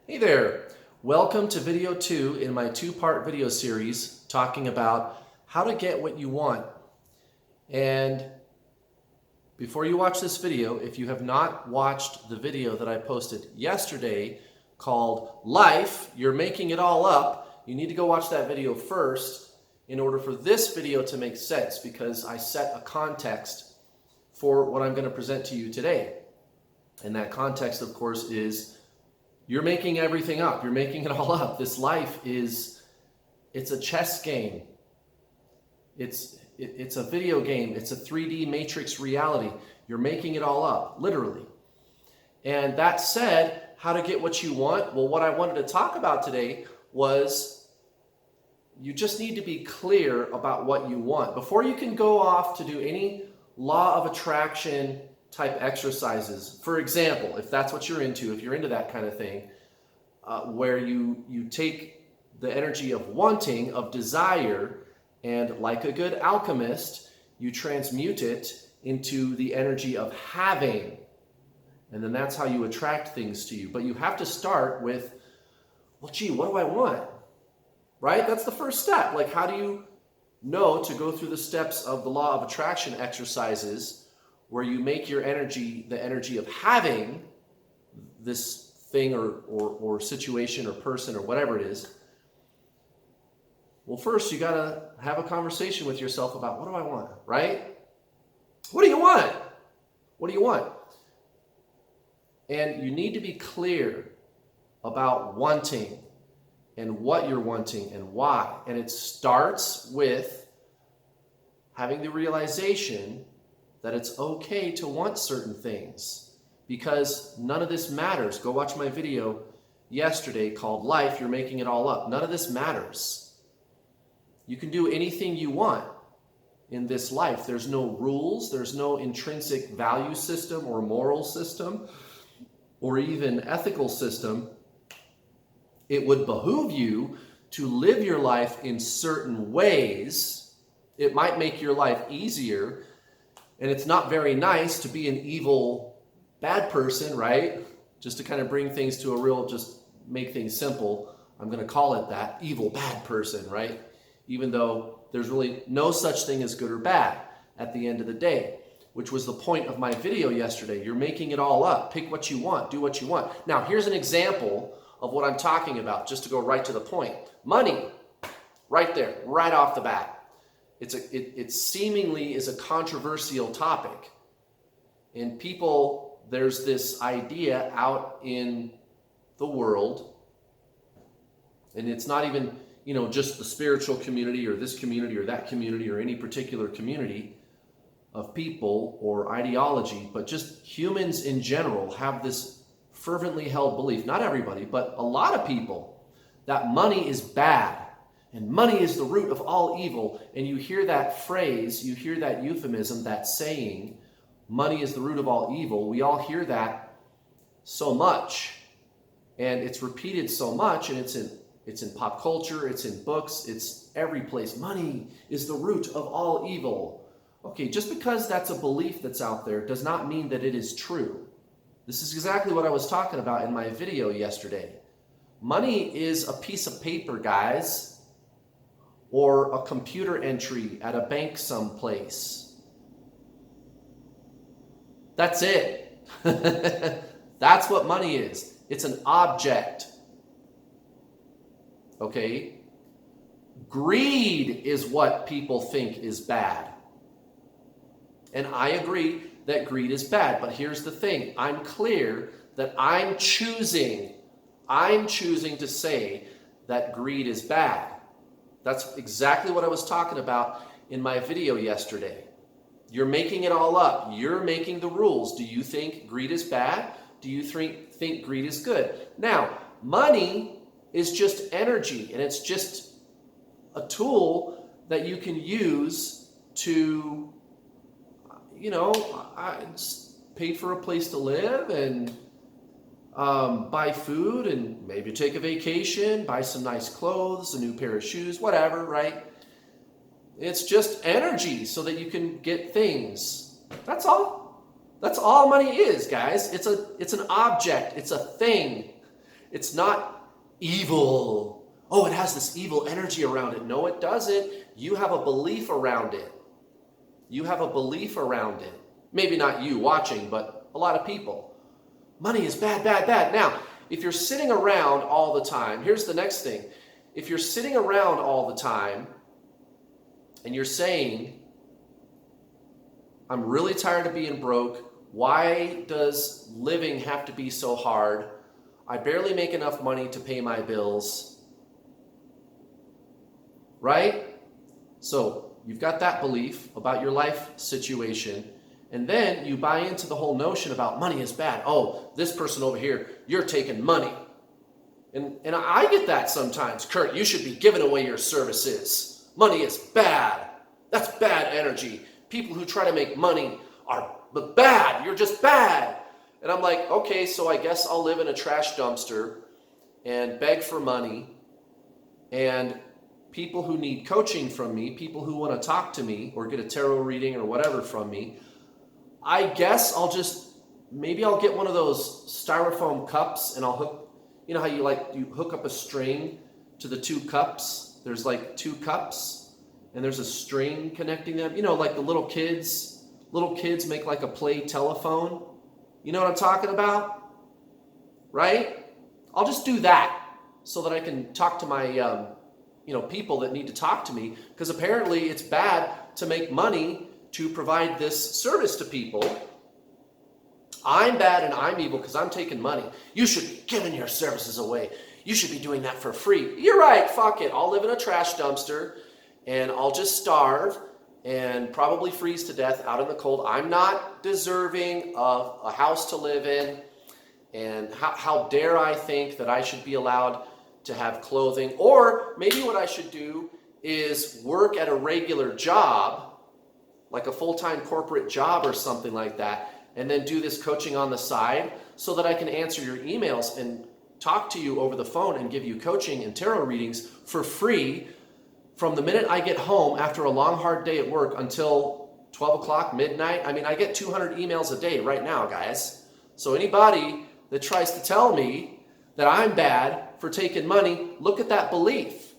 Hey there! Welcome to video 2 in my two-part video series talking about how to get what you want. And before you watch this video, if you have not watched the video that I posted yesterday called Life, You're Making It All Up, you need to go watch that video first in order for this video to make sense, because I set a context for what I'm going to present to you today. And that context, of course, is you're making everything up. You're making it all up. This life it's a chess game. It's a video game. It's a 3D matrix reality. You're making it all up, literally. And that said, how to get what you want? Well, what I wanted to talk about today was you just need to be clear about what you want. Before you can go off to do any law of attraction type exercises. For example, if that's what you're into, if you're into that kind of thing, where you take the energy of wanting, of desire, and like a good alchemist, you transmute it into the energy of having. And then that's how you attract things to you. But you have to start with, well, gee, what do I want? Right? That's the first step. Like, how do you know to go through the steps of the law of attraction exercises where you make your energy the energy of having this thing or situation or person or whatever it is? Well, first you got to have a conversation with yourself about, what do I want, right? What do you want? What do you want? And you need to be clear about wanting and what you're wanting and why. And it starts with having the realization that it's okay to want certain things, because none of this matters. Go watch my video yesterday called Life, You're Making It All Up. None of this matters. You can do anything you want in this life. There's no rules. There's no intrinsic value system or moral system or even ethical system. It would behoove you to live your life in certain ways. It might make your life easier. And it's not very nice to be an evil, bad person, right? Just to kind of bring things to a real, just make things simple, I'm going to call it that, evil, bad person, right? Even though there's really no such thing as good or bad at the end of the day, which was the point of my video yesterday. You're making it all up. Pick what you want. Do what you want. Now, here's an example of what I'm talking about, just to go right to the point. Money, right there, right off the bat. It seemingly is a controversial topic. And people, there's this idea out in the world, and it's not even, just the spiritual community or this community or that community or any particular community of people or ideology, but just humans in general have this fervently held belief, not everybody, but a lot of people, that money is bad. And money is the root of all evil. And you hear that phrase, you hear that euphemism, that saying, money is the root of all evil. We all hear that so much. And it's repeated so much, and it's in pop culture, it's in books, it's every place. Money is the root of all evil. Okay, just because that's a belief that's out there does not mean that it is true. This is exactly what I was talking about in my video yesterday. Money is a piece of paper, guys, or a computer entry at a bank someplace. That's it. That's what money is. It's an object. Okay? Greed is what people think is bad. And I agree that greed is bad. But here's the thing. I'm clear that I'm choosing to say that greed is bad. That's exactly what I was talking about in my video yesterday. You're making it all up. You're making the rules. Do you think greed is bad? Do you think greed is good? Now, money is just energy, and it's just a tool that you can use to, pay for a place to live and buy food and maybe take a vacation, buy some nice clothes, a new pair of shoes, whatever, right? It's just energy so that you can get things. That's all. That's all money is, guys. It's an object. It's a thing. It's not evil. Oh, it has this evil energy around it. No, it doesn't. You have a belief around it. You have a belief around it. Maybe not you watching, but a lot of people. Money is bad, bad, bad. Now, if you're sitting around all the time, here's the next thing. If you're sitting around all the time and you're saying, I'm really tired of being broke. Why does living have to be so hard? I barely make enough money to pay my bills. Right? So you've got that belief about your life situation. And then you buy into the whole notion about money is bad. Oh, this person over here, you're taking money. And I get that sometimes. Kurt, you should be giving away your services. Money is bad. That's bad energy. People who try to make money are bad. You're just bad. And I'm like, okay, so I guess I'll live in a trash dumpster and beg for money. And people who need coaching from me, people who want to talk to me or get a tarot reading or whatever from me, I guess maybe I'll get one of those styrofoam cups and I'll hook, you know how you hook up a string to the two cups? There's like two cups and there's a string connecting them. You know, like the little kids make like a play telephone. You know what I'm talking about? Right? I'll just do that so that I can talk to my, people that need to talk to me, because apparently it's bad to make money to provide this service to people. I'm bad and I'm evil because I'm taking money. You should be giving your services away. You should be doing that for free. You're right, fuck it. I'll live in a trash dumpster and I'll just starve and probably freeze to death out in the cold. I'm not deserving of a house to live in. And how dare I think that I should be allowed to have clothing? Or maybe what I should do is work at a regular job, like a full-time corporate job or something like that, and then do this coaching on the side so that I can answer your emails and talk to you over the phone and give you coaching and tarot readings for free from the minute I get home after a long, hard day at work until 12 o'clock, midnight. I mean, I get 200 emails a day right now, guys. So anybody that tries to tell me that I'm bad for taking money, look at that belief.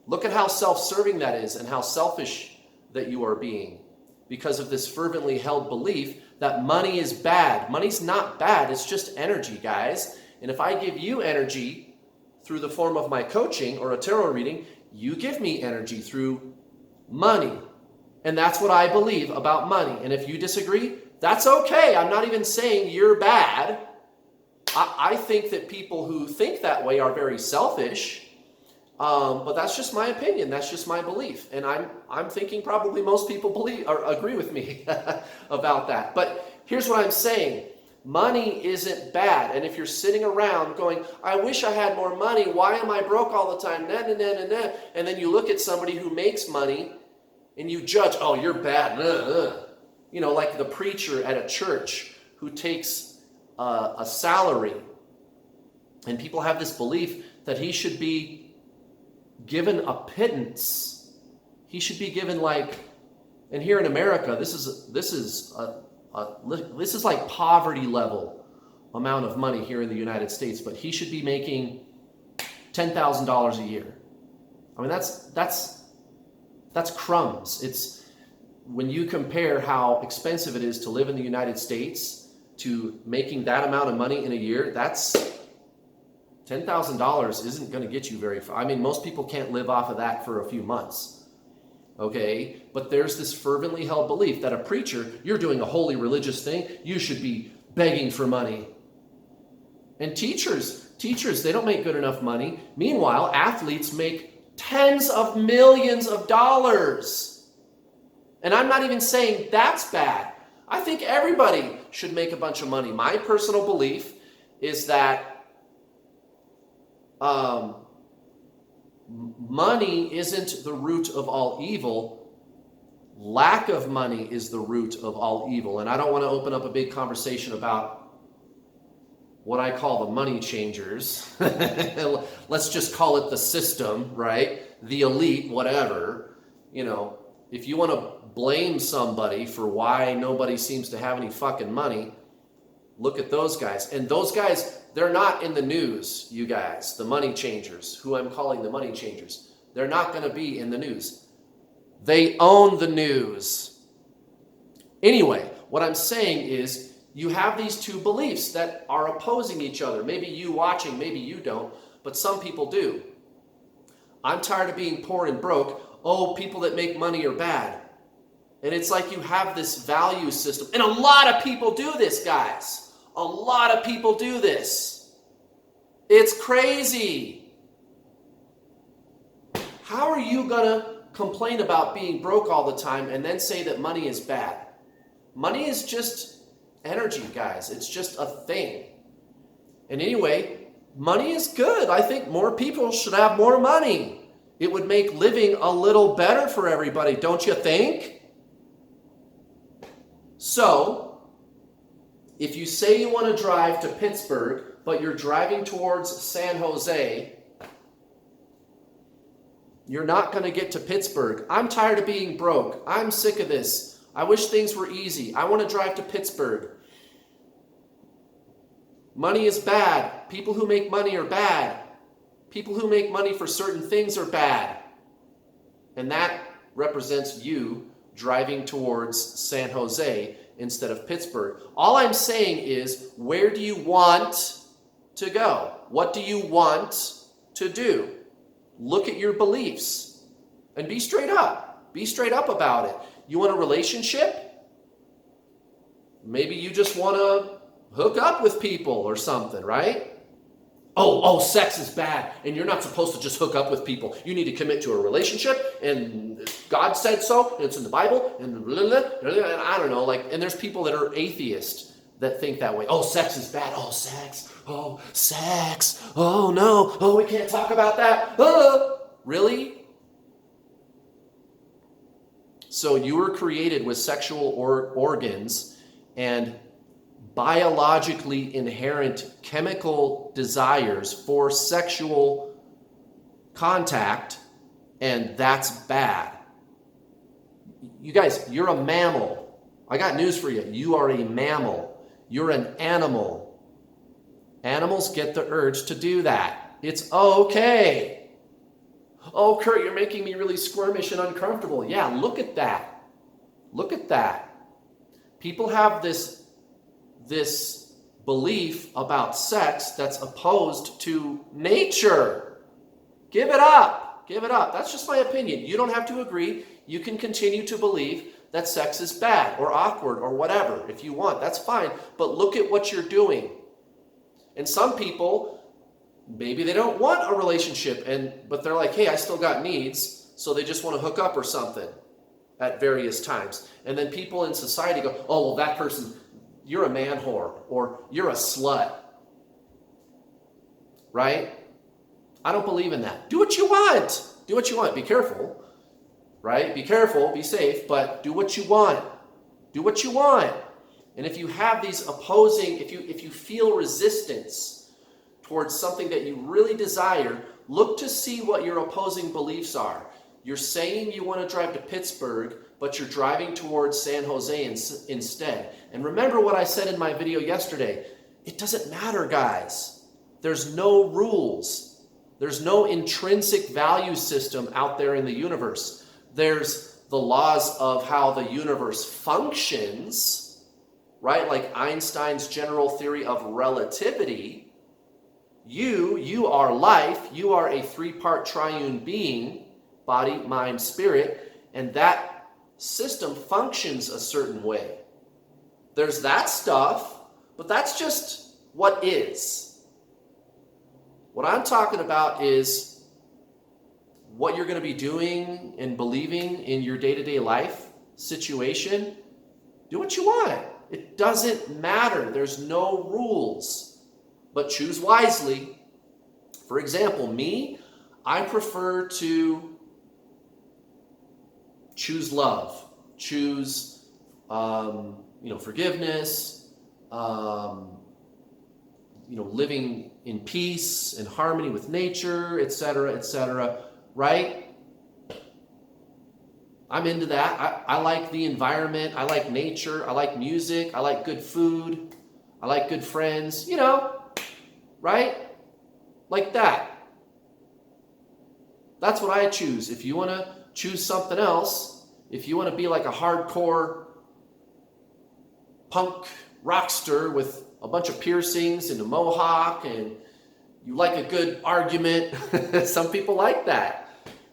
Look at how self-serving that is and how selfish that you are being because of this fervently held belief that money is bad. Money's not bad. It's just energy, guys. And if I give you energy through the form of my coaching or a tarot reading, you give me energy through money. And that's what I believe about money. And if you disagree, that's okay. I'm not even saying you're bad. I think that people who think that way are very selfish. But that's just my opinion. That's just my belief. And I'm thinking probably most people believe or agree with me about that. But here's what I'm saying. Money isn't bad. And if you're sitting around going, I wish I had more money. Why am I broke all the time? Nah, nah, nah, nah, nah. And then you look at somebody who makes money and you judge, oh, you're bad. You know, like the preacher at a church who takes a salary. And people have this belief that he should be given a pittance. He should be given and here in America, this is like poverty level amount of money here in the United States, but he should be making $10,000 a year. I mean, that's crumbs. It's when you compare how expensive it is to live in the United States to making that amount of money in a year, that's $10,000 isn't going to get you very far. I mean, most people can't live off of that for a few months. Okay? But there's this fervently held belief that a preacher, you're doing a holy religious thing, you should be begging for money. And teachers, they don't make good enough money. Meanwhile, athletes make tens of millions of dollars. And I'm not even saying that's bad. I think everybody should make a bunch of money. My personal belief is that money isn't the root of all evil. Lack of money is the root of all evil. And I don't want to open up a big conversation about what I call the money changers. Let's just call it the system, right? The elite, whatever. You know, if you want to blame somebody for why nobody seems to have any fucking money, look at those guys. And those guys they're not in the news, you guys, the money changers, who I'm calling the money changers. They're not going to be in the news. They own the news. Anyway, what I'm saying is you have these two beliefs that are opposing each other. Maybe you watching, maybe you don't, but some people do. I'm tired of being poor and broke. Oh, people that make money are bad. And it's like you have this value system. And a lot of people do this, guys. A lot of people do this. It's crazy. How are you going to complain about being broke all the time and then say that money is bad? Money is just energy, guys. It's just a thing. And anyway, money is good. I think more people should have more money. It would make living a little better for everybody, don't you think? So, if you say you want to drive to Pittsburgh, but you're driving towards San Jose, you're not going to get to Pittsburgh. I'm tired of being broke. I'm sick of this. I wish things were easy. I want to drive to Pittsburgh. Money is bad. People who make money are bad. People who make money for certain things are bad. And that represents you driving towards San Jose instead of Pittsburgh. All I'm saying is, where do you want to go? What do you want to do? Look at your beliefs and be straight up. Be straight up about it. You want a relationship? Maybe you just want to hook up with people or something, right? Oh, sex is bad, and you're not supposed to just hook up with people. You need to commit to a relationship, and God said so, and it's in the Bible, and blah, blah, blah, and I don't know, and there's people that are atheists that think that way. Oh, sex is bad. Oh, sex. Oh, sex. Oh, no. Oh, we can't talk about that. Really? So you were created with sexual organs and biologically inherent chemical desires for sexual contact, and that's bad. You guys, you're a mammal. I got news for you. You are a mammal. You're an animal. Animals get the urge to do that. It's okay. Oh, Kurt, you're making me really squirmish and uncomfortable. Yeah, look at that. Look at that. People have this belief about sex that's opposed to nature. Give it up. Give it up. That's just my opinion. You don't have to agree. You can continue to believe that sex is bad or awkward or whatever if you want. That's fine. But look at what you're doing. And some people, maybe they don't want a relationship, but they're like, hey, I still got needs, so they just want to hook up or something at various times. And then people in society go, oh, well, that person, you're a man whore, or you're a slut. Right? I don't believe in that. Do what you want. Do what you want. Be careful. Right? Be careful, be safe, but do what you want. Do what you want. And if you have these opposing, if you feel resistance towards something that you really desire, look to see what your opposing beliefs are. You're saying you want to drive to Pittsburgh, but you're driving towards San Jose instead. And remember what I said in my video yesterday. It doesn't matter, guys. There's no rules. There's no intrinsic value system out there in the universe. There's the laws of how the universe functions, right? Like Einstein's general theory of relativity. You are life. You are a three-part triune being, body, mind, spirit, and that system functions a certain way. There's that stuff, but that's just what is. What I'm talking about is what you're going to be doing and believing in your day-to-day life situation. Do what you want. It doesn't matter. There's no rules, but choose wisely. For example, me, I prefer to choose love, choose forgiveness, living in peace and harmony with nature, etc., right? I'm into that. I like the environment. I like nature. I like music. I like good food. I like good friends. right? Like that. That's what I choose. If you want to choose something else, if you want to be like a hardcore punk rockster with a bunch of piercings and a mohawk and you like a good argument, some people like that.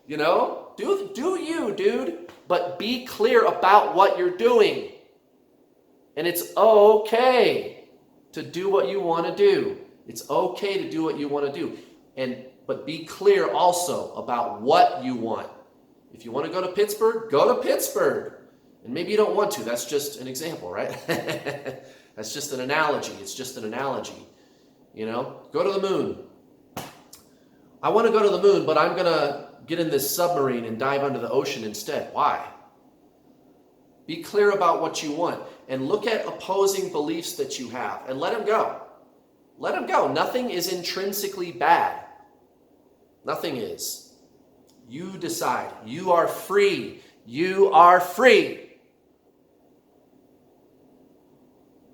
You know, do you, dude, but be clear about what you're doing. And it's okay to do what you want to do. It's okay to do what you want to do. But be clear also about what you want. If you want to go to Pittsburgh, go to Pittsburgh. And maybe you don't want to. That's just an example, right? That's just an analogy. It's just an analogy. You know, go to the moon. I want to go to the moon, but I'm going to get in this submarine and dive under the ocean instead. Why? Be clear about what you want and look at opposing beliefs that you have and let them go. Let them go. Nothing is intrinsically bad. Nothing is. You decide. You are free. You are free.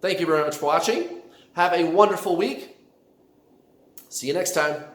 Thank you very much for watching. Have a wonderful week. See you next time.